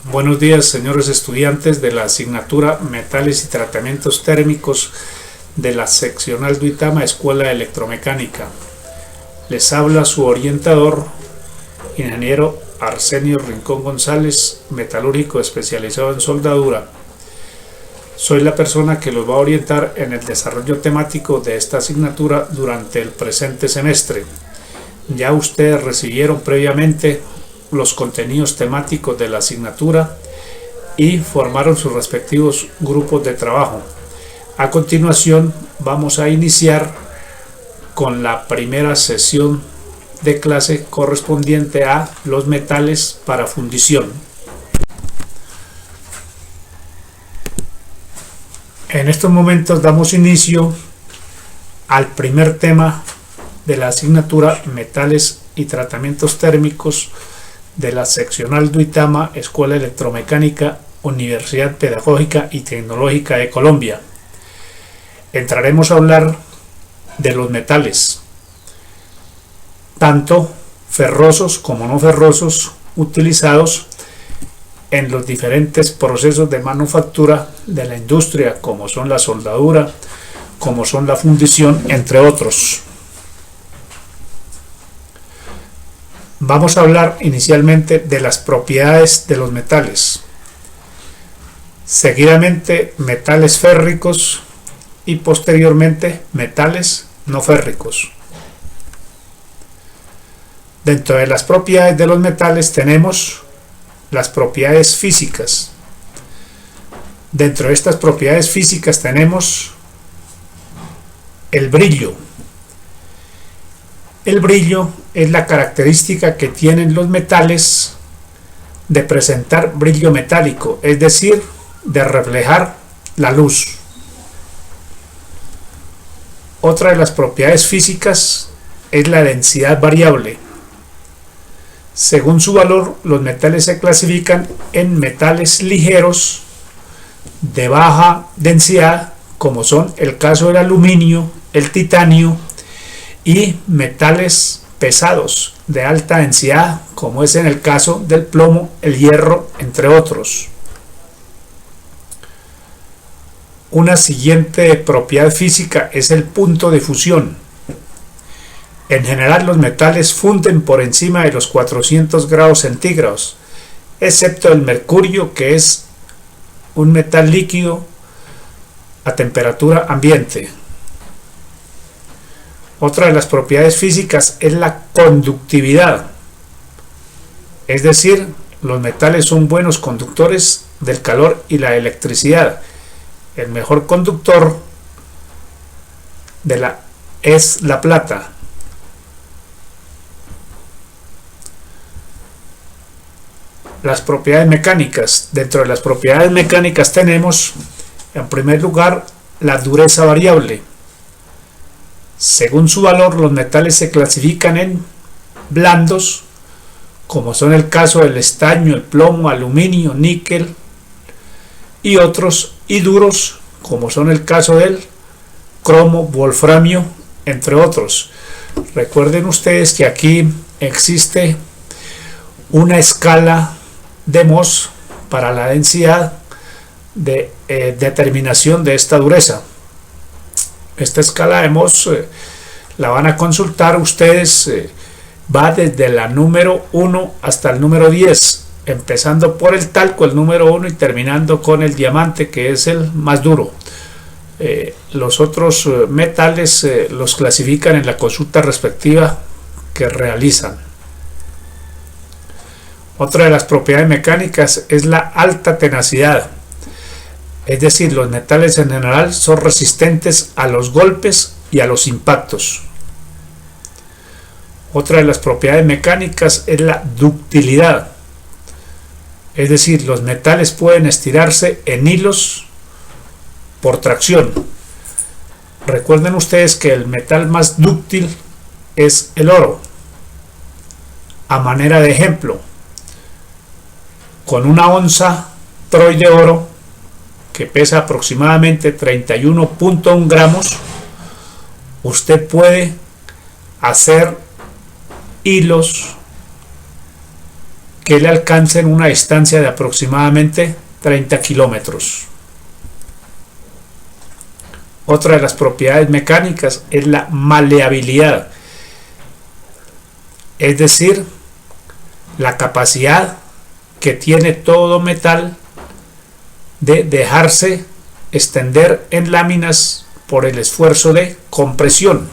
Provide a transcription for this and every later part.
Buenos días, señores estudiantes de la asignatura Metales y Tratamientos Térmicos de la seccional Duitama, Escuela de Electromecánica. Les habla su orientador, ingeniero Arsenio Rincón González, metalúrgico especializado en soldadura. Soy la persona que los va a orientar en el desarrollo temático de esta asignatura durante el presente semestre. Ya ustedes recibieron previamente los contenidos temáticos de la asignatura y formaron sus respectivos grupos de trabajo. A continuación vamos a iniciar con la primera sesión de clase correspondiente a los metales para fundición. En estos momentos damos inicio al primer tema de la asignatura Metales y Tratamientos Térmicos de la seccional Duitama, Escuela Electromecánica, Universidad Pedagógica y Tecnológica de Colombia. Entraremos a hablar de los metales, tanto ferrosos como no ferrosos, utilizados en los diferentes procesos de manufactura de la industria, como son la soldadura, como son la fundición, entre otros. Vamos a hablar inicialmente de las propiedades de los metales, seguidamente metales férricos y posteriormente metales no férricos. Dentro de las propiedades de los metales tenemos las propiedades físicas. Dentro de estas propiedades físicas tenemos el brillo. El brillo es la característica que tienen los metales de presentar brillo metálico, es decir, de reflejar la luz. Otra de las propiedades físicas es la densidad variable. Según su valor, los metales se clasifican en metales ligeros de baja densidad, como son el caso del aluminio, el titanio, y metales pesados de alta densidad, como es en el caso del plomo, el hierro, entre otros. Una siguiente propiedad física es el punto de fusión. En general, los metales funden por encima de los 400 grados centígrados, excepto el mercurio, que es un metal líquido a temperatura ambiente. Otra de las propiedades físicas es la conductividad, es decir, los metales son buenos conductores del calor y la electricidad. El mejor conductor es la plata. Las propiedades mecánicas. Dentro de las propiedades mecánicas tenemos, en primer lugar, la dureza variable. Según su valor, los metales se clasifican en blandos, como son el caso del estaño, el plomo, aluminio, níquel y otros, y duros, como son el caso del cromo, wolframio, entre otros. Recuerden ustedes que aquí existe una escala de Mohs para la densidad de determinación de esta dureza. Esta escala de Mohs la van a consultar ustedes, va desde la número 1 hasta el número 10, empezando por el talco, el número 1, y terminando con el diamante, que es el más duro. Los otros metales los clasifican en la consulta respectiva que realizan. Otra de las propiedades mecánicas es la alta tenacidad. Es decir, los metales en general son resistentes a los golpes y a los impactos. Otra de las propiedades mecánicas es la ductilidad. Es decir, los metales pueden estirarse en hilos por tracción. Recuerden ustedes que el metal más dúctil es el oro. A manera de ejemplo, con una onza troy de oro, que pesa aproximadamente 31.1 gramos, usted puede hacer hilos que le alcancen una distancia de aproximadamente 30 kilómetros. Otra de las propiedades mecánicas es la maleabilidad, es decir, la capacidad que tiene todo metal de dejarse extender en láminas por el esfuerzo de compresión.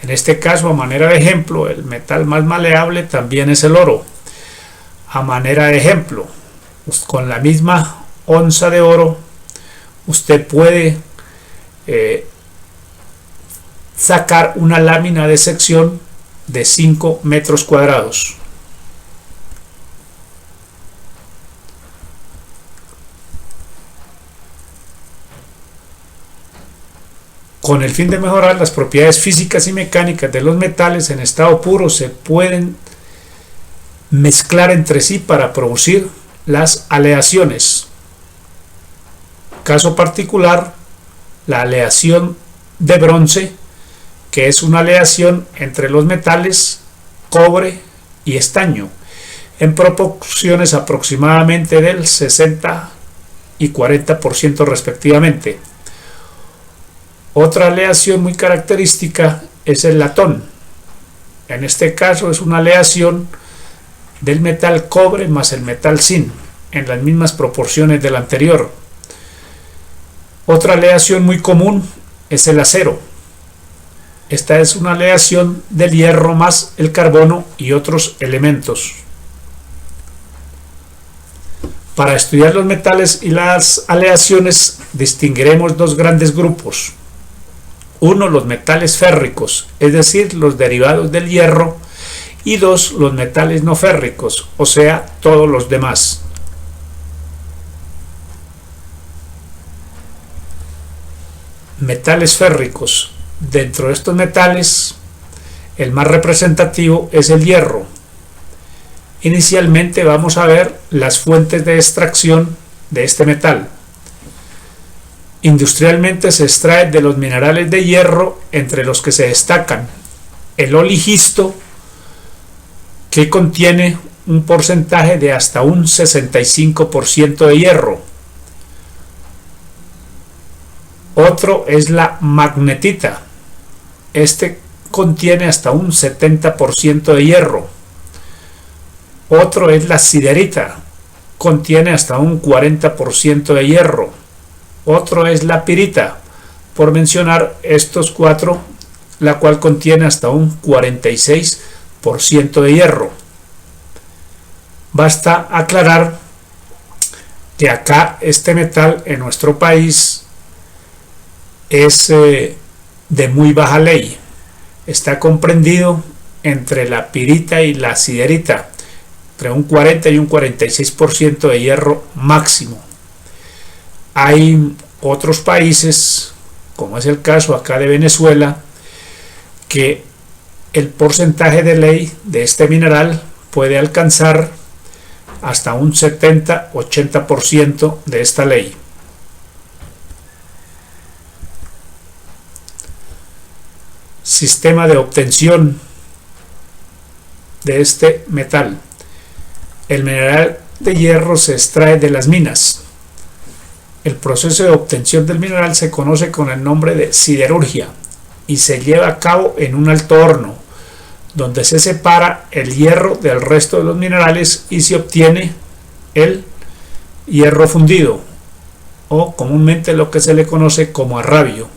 En este caso, a manera de ejemplo, el metal más maleable también es el oro. A manera de ejemplo, con la misma onza de oro, usted puede sacar una lámina de sección de 5 metros cuadrados. Con el fin de mejorar las propiedades físicas y mecánicas de los metales en estado puro, se pueden mezclar entre sí para producir las aleaciones. Caso particular, la aleación de bronce, que es una aleación entre los metales cobre y estaño, en proporciones aproximadamente del 60 y 40% respectivamente. Otra aleación muy característica es el latón. En este caso es una aleación del metal cobre más el metal zinc, en las mismas proporciones del anterior. Otra aleación muy común es el acero. Esta es una aleación del hierro más el carbono y otros elementos. Para estudiar los metales y las aleaciones distinguiremos dos grandes grupos. Uno, los metales férricos, es decir, los derivados del hierro, y dos, los metales no férricos, o sea, todos los demás. Metales férricos. Dentro de estos metales, el más representativo es el hierro. Inicialmente vamos a ver las fuentes de extracción de este metal. Industrialmente se extrae de los minerales de hierro, entre los que se destacan el oligisto, que contiene un porcentaje de hasta un 65% de hierro. Otro es la magnetita. Este contiene hasta un 70% de hierro. Otro es la siderita. Contiene hasta un 40% de hierro. Otro es la pirita, por mencionar estos cuatro, la cual contiene hasta un 46% de hierro. Basta aclarar que acá este metal en nuestro país es de muy baja ley. Está comprendido entre la pirita y la siderita, entre un 40 y un 46% de hierro máximo. Hay otros países, como es el caso acá de Venezuela, que el porcentaje de ley de este mineral puede alcanzar hasta un 70-80% de esta ley. Sistema de obtención de este metal. El mineral de hierro se extrae de las minas. El proceso de obtención del mineral se conoce con el nombre de siderurgia y se lleva a cabo en un alto horno, donde se separa el hierro del resto de los minerales y se obtiene el hierro fundido, o comúnmente lo que se le conoce como arrabio.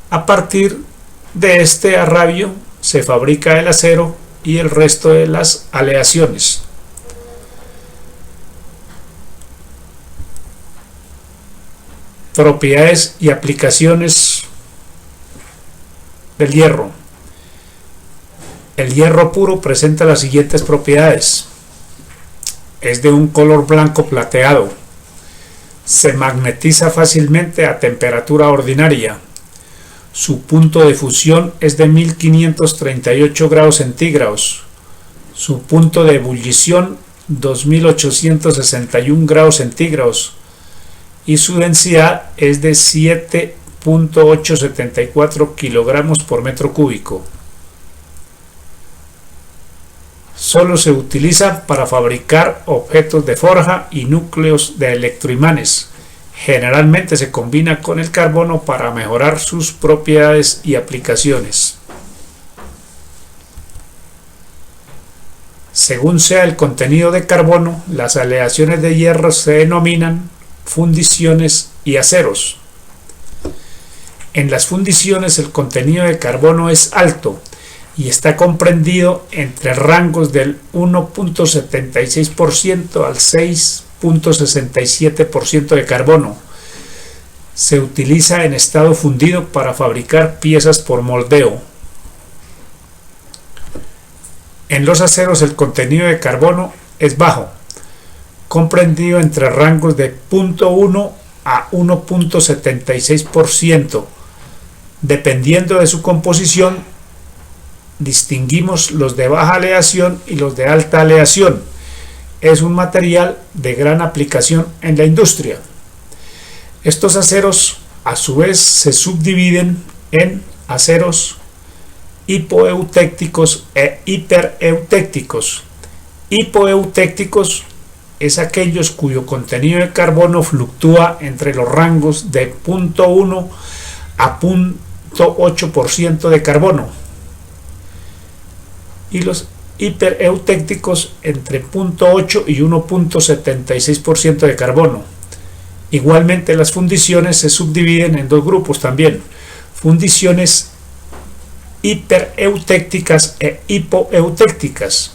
A partir de este arrabio se fabrica el acero y el resto de las aleaciones. Propiedades y aplicaciones del hierro. El hierro puro presenta las siguientes propiedades. Es de un color blanco plateado. Se magnetiza fácilmente a temperatura ordinaria. Su punto de fusión es de 1538 grados centígrados. Su punto de ebullición 2861 grados centígrados. Y su densidad es de 7.874 kilogramos por metro cúbico. Solo se utiliza para fabricar objetos de forja y núcleos de electroimanes. Generalmente se combina con el carbono para mejorar sus propiedades y aplicaciones. Según sea el contenido de carbono, las aleaciones de hierro se denominan fundiciones y aceros. En las fundiciones el contenido de carbono es alto y está comprendido entre rangos del 1.76% al 6.67% de carbono. Se utiliza en estado fundido para fabricar piezas por moldeo. En los aceros el contenido de carbono es bajo, comprendido entre rangos de 0.1 a 1.76%. Dependiendo de su composición, distinguimos los de baja aleación y los de alta aleación. Es un material de gran aplicación en la industria. Estos aceros, a su vez, se subdividen en aceros hipoeutécticos e hipereutécticos. Hipoeutécticos es aquellos cuyo contenido de carbono fluctúa entre los rangos de 0.1 a 0.8% de carbono, y los hipereutécticos entre 0.8 y 1.76% de carbono. Igualmente, las fundiciones se subdividen en dos grupos también: fundiciones hipereutécticas e hipoeutécticas.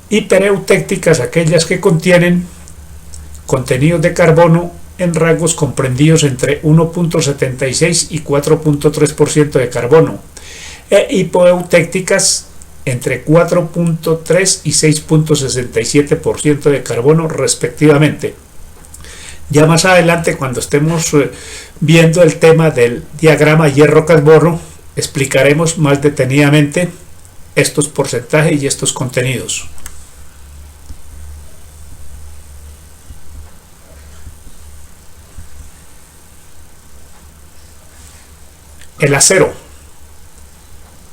Hipereutécticas, aquellas que contienen contenidos de carbono en rangos comprendidos entre 1.76 y 4.3% de carbono, e hipoeutécticas entre 4.3 y 6.67% de carbono respectivamente. Ya más adelante, cuando estemos viendo el tema del diagrama hierro-carbono, explicaremos más detenidamente estos porcentajes y estos contenidos. El acero.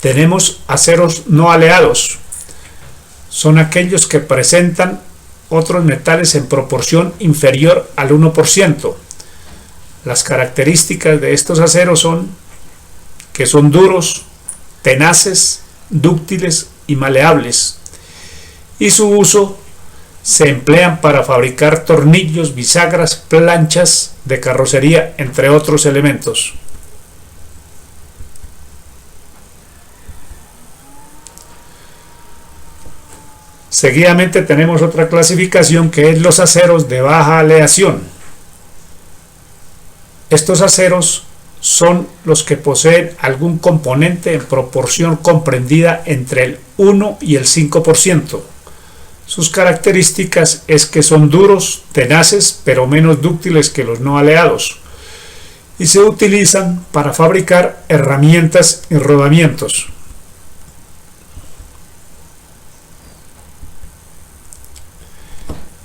Tenemos aceros no aleados. Son aquellos que presentan otros metales en proporción inferior al 1%. Las características de estos aceros son que son duros, tenaces, dúctiles y maleables, y su uso se emplean para fabricar tornillos, bisagras, planchas de carrocería, entre otros elementos. Seguidamente tenemos otra clasificación, que es los aceros de baja aleación. Estos aceros son los que poseen algún componente en proporción comprendida entre el 1 y el 5%. Sus características es que son duros, tenaces, pero menos dúctiles que los no aleados, y se utilizan para fabricar herramientas y rodamientos.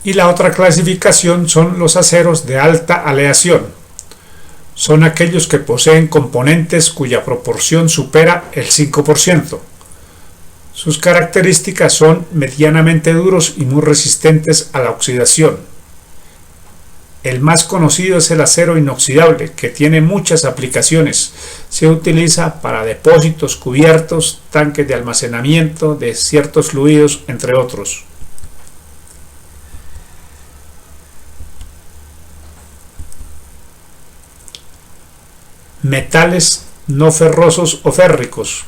Y la otra clasificación son los aceros de alta aleación. Son aquellos que poseen componentes cuya proporción supera el 5%. Sus características son medianamente duros y muy resistentes a la oxidación. El más conocido es el acero inoxidable, que tiene muchas aplicaciones. Se utiliza para depósitos, cubiertos, tanques de almacenamiento de ciertos fluidos, entre otros. Metales no ferrosos o férricos.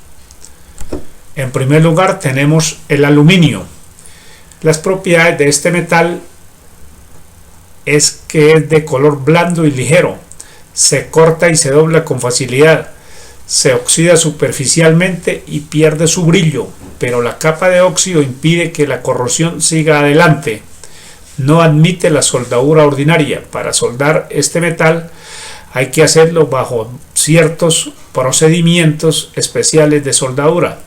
En primer lugar tenemos el aluminio. Las propiedades de este metal es que es de color blando y ligero, se corta y se dobla con facilidad, se oxida superficialmente y pierde su brillo, pero la capa de óxido impide que la corrosión siga adelante. No admite la soldadura ordinaria. Para soldar este metal hay que hacerlo bajo ciertos procedimientos especiales de soldadura,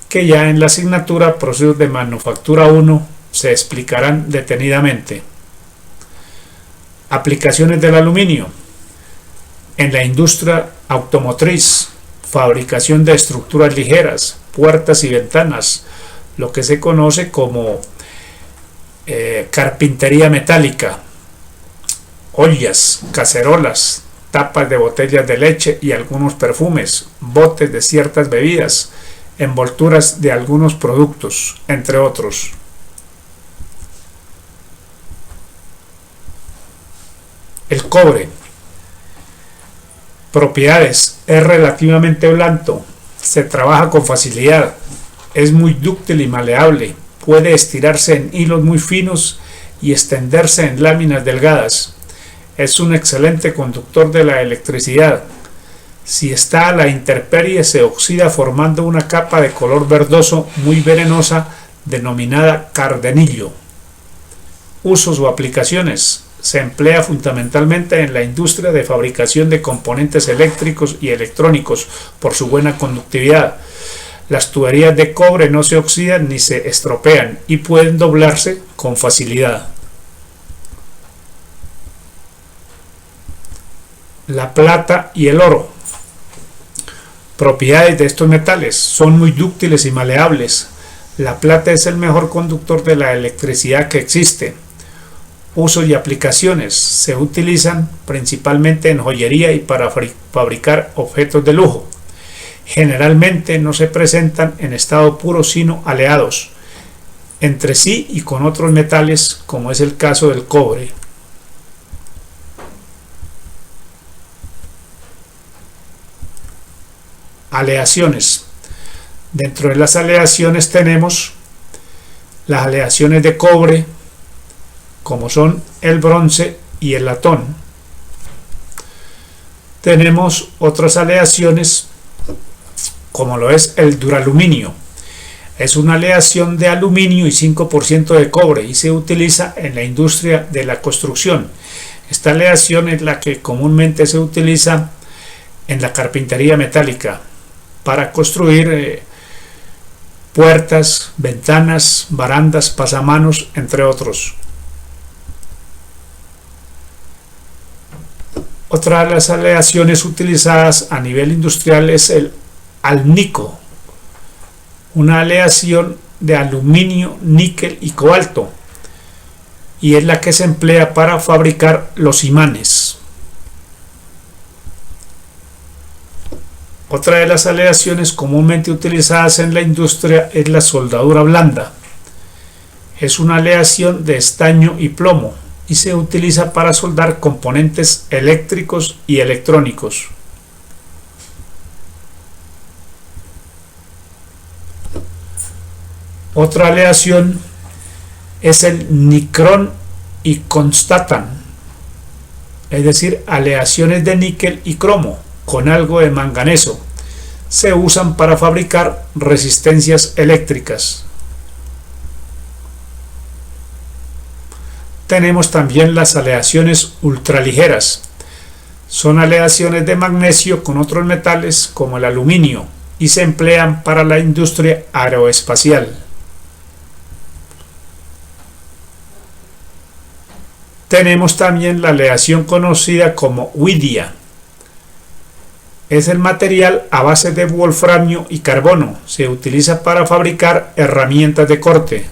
que ya en la asignatura Procesos de Manufactura 1 se explicarán detenidamente. Aplicaciones del aluminio: en la industria automotriz, fabricación de estructuras ligeras, puertas y ventanas, lo que se conoce como carpintería metálica, ollas, cacerolas, tapas de botellas de leche y algunos perfumes, botes de ciertas bebidas, envolturas de algunos productos, entre otros. El cobre. Propiedades: es relativamente blando, se trabaja con facilidad, es muy dúctil y maleable, puede estirarse en hilos muy finos y extenderse en láminas delgadas. Es un excelente conductor de la electricidad. Si está a la intemperie se oxida formando una capa de color verdoso muy venenosa denominada cardenillo. Usos o aplicaciones: se emplea fundamentalmente en la industria de fabricación de componentes eléctricos y electrónicos por su buena conductividad. Las tuberías de cobre no se oxidan ni se estropean y pueden doblarse con facilidad. La plata y el oro. Propiedades de estos metales: son muy dúctiles y maleables. La plata es el mejor conductor de la electricidad que existe. Usos y aplicaciones: se utilizan principalmente en joyería y para fabricar objetos de lujo. Generalmente no se presentan en estado puro sino aleados entre sí y con otros metales, como es el caso del cobre. Aleaciones. Dentro de las aleaciones tenemos las aleaciones de cobre, como son el bronce y el latón. Tenemos otras aleaciones, como lo es el duraluminio. Es una aleación de aluminio y 5% de cobre y se utiliza en la industria de la construcción. Esta aleación es la que comúnmente se utiliza en la carpintería metálica para construir puertas, ventanas, barandas, pasamanos, entre otros. Otra de las aleaciones utilizadas a nivel industrial es el alnico, una aleación de aluminio, níquel y cobalto, y es la que se emplea para fabricar los imanes. Otra de las aleaciones comúnmente utilizadas en la industria es la soldadura blanda. Es una aleación de estaño y plomo y se utiliza para soldar componentes eléctricos y electrónicos. Otra aleación es el nicrón y constatan, es decir, aleaciones de níquel y cromo con algo de manganeso. Se usan para fabricar resistencias eléctricas. Tenemos también las aleaciones ultraligeras. Son aleaciones de magnesio con otros metales como el aluminio y se emplean para la industria aeroespacial. Tenemos también la aleación conocida como widia. Es el material a base de wolframio y carbono. Se utiliza para fabricar herramientas de corte,